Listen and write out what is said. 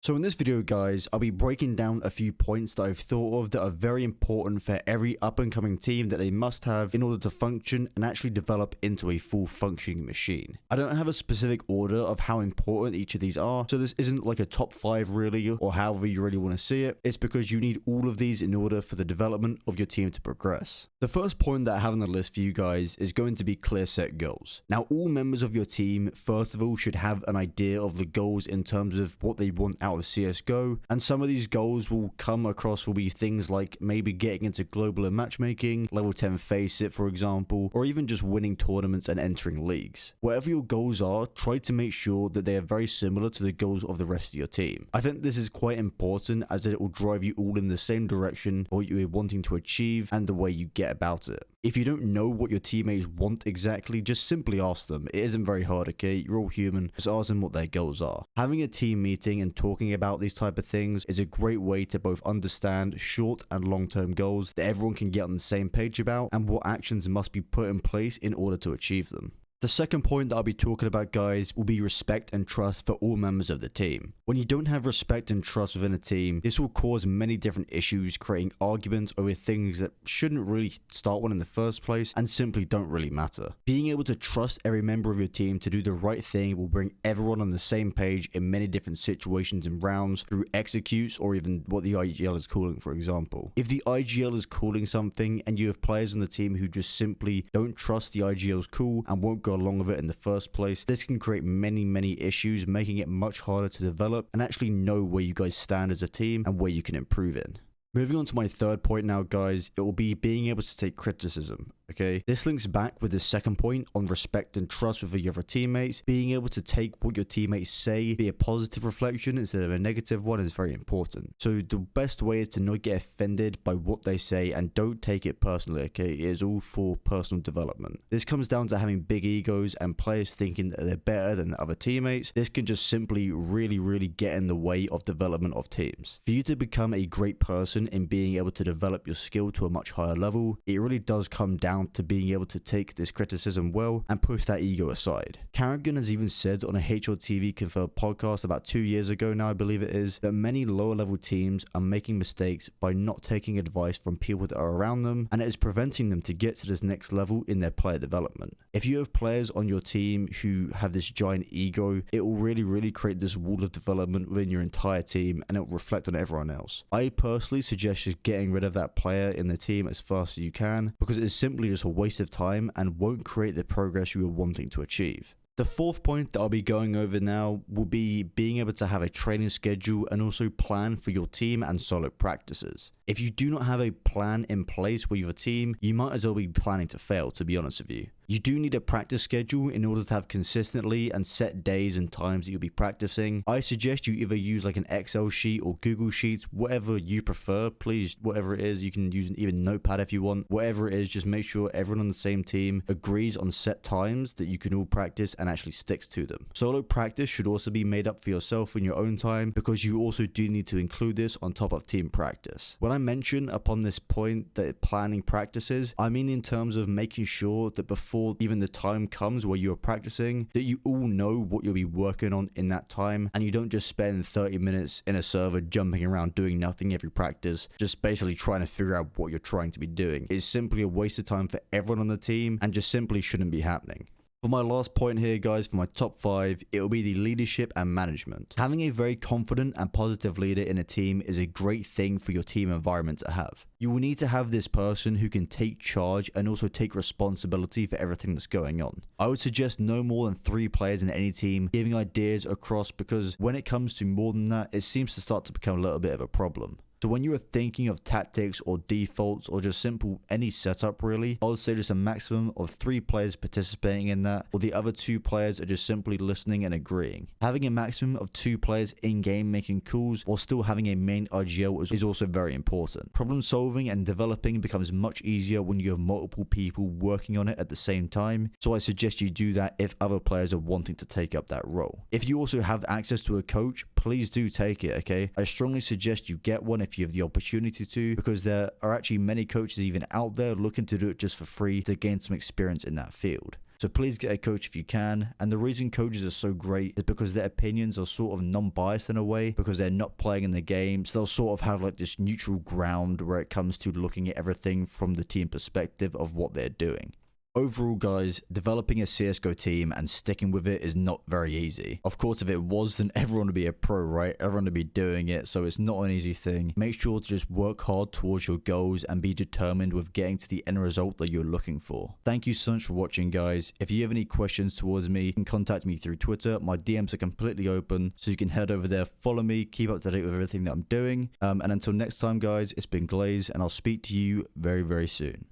So in this video guys, I'll be breaking down a few points that I've thought of that are very important for every up and coming team that they must have in order to function and actually develop into a full functioning machine. I don't have a specific order of how important each of these are, so this isn't like a top 5 really, or however you really want to see it. It's because you need all of these in order for the development of your team to progress. The first point that I have on the list for you guys is going to be clear set goals. Now all members of your team first of all should have an idea of the goals in terms of what they want out of CSGO, and some of these goals will be things like maybe getting into global and matchmaking, level 10 face it for example, or even just winning tournaments and entering leagues. Whatever your goals are, try to make sure that they are very similar to the goals of the rest of your team. I think this is quite important as it will drive you all in the same direction, what you are wanting to achieve and the way you get about it. If you don't know what your teammates want exactly, just simply ask them. It isn't very hard, okay? You're all human. Just ask them what their goals are. Having a team meeting and talking about these type of things is a great way to both understand short and long-term goals that everyone can get on the same page about and what actions must be put in place in order to achieve them. The second point that I'll be talking about guys will be respect and trust for all members of the team. When you don't have respect and trust within a team, this will cause many different issues, creating arguments over things that shouldn't really start one in the first place and simply don't really matter. Being able to trust every member of your team to do the right thing will bring everyone on the same page in many different situations and rounds through executes or even what the IGL is calling, for example. If the IGL is calling something and you have players on the team who just simply don't trust the IGL's call and won't go along with it in the first place, this can create many issues, making it much harder to develop and actually know where you guys stand as a team and where you can improve in. Moving on to my third point now guys, it will be being able to take criticism. Okay, this links back with the second point on respect and trust with your other teammates. Being able to take what your teammates say, be a positive reflection instead of a negative one, is very important. So the best way is to not get offended by what they say and don't take it personally, okay? It is all for personal development. This comes down to having big egos and players thinking that they're better than other teammates. This can just simply really get in the way of development of teams. For you to become a great person in being able to develop your skill to a much higher level, it really does come down to being able to take this criticism well and push that ego aside. Carrigan has even said on a HLTV Confirmed podcast about 2 years ago now, I believe it is, that many lower level teams are making mistakes by not taking advice from people that are around them, and it is preventing them to get to this next level in their player development. If you have players on your team who have this giant ego, it will really create this wall of development within your entire team and it will reflect on everyone else. I personally suggest just getting rid of that player in the team as fast as you can, because it is simply just a waste of time and won't create the progress you are wanting to achieve. The fourth point that I'll be going over now will be being able to have a training schedule and also plan for your team and solo practices. If you do not have a plan in place with your team, you might as well be planning to fail, to be honest with you. You do need a practice schedule in order to have consistently and set days and times that you'll be practicing. I suggest you either use like an Excel sheet or Google Sheets, whatever you prefer. Please, whatever it is, you can use even Notepad if you want. Whatever it is, just make sure everyone on the same team agrees on set times that you can all practice and actually sticks to them. Solo practice should also be made up for yourself in your own time, because you also do need to include this on top of team practice. When I mention upon this point that planning practices, I mean in terms of making sure that before even the time comes where you're practicing, that you all know what you'll be working on in that time, and you don't just spend 30 minutes in a server jumping around doing nothing every practice, just basically trying to figure out what you're trying to be doing. It's simply a waste of time for everyone on the team and just simply shouldn't be happening. For my last point here guys, for my top 5, it will be the leadership and management. Having a very confident and positive leader in a team is a great thing for your team environment to have. You will need to have this person who can take charge and also take responsibility for everything that's going on. I would suggest no more than 3 players in any team giving ideas across, because when it comes to more than that, it seems to start to become a little bit of a problem. So when you are thinking of tactics or defaults or just simple any setup really, I would say just a maximum of 3 players participating in that, or the other 2 players are just simply listening and agreeing. Having a maximum of 2 players in game making calls while still having a main IGL is also very important. Problem solving and developing becomes much easier when you have multiple people working on it at the same time, so I suggest you do that if other players are wanting to take up that role. If you also have access to a coach, please do take it, okay? I strongly suggest you get one if you have the opportunity to, because there are actually many coaches even out there looking to do it just for free to gain some experience in that field. So please get a coach if you can. And the reason coaches are so great is because their opinions are sort of non-biased in a way, because they're not playing in the game. So they'll sort of have like this neutral ground where it comes to looking at everything from the team perspective of what they're doing. Overall, guys, developing a CSGO team and sticking with it is not very easy. Of course, if it was, then everyone would be a pro, right? Everyone would be doing it, so it's not an easy thing. Make sure to just work hard towards your goals and be determined with getting to the end result that you're looking for. Thank you so much for watching, guys. If you have any questions towards me, you can contact me through Twitter. My DMs are completely open, so you can head over there, follow me, keep up to date with everything that I'm doing. And until next time, guys, it's been Glaze, and I'll speak to you very, very soon.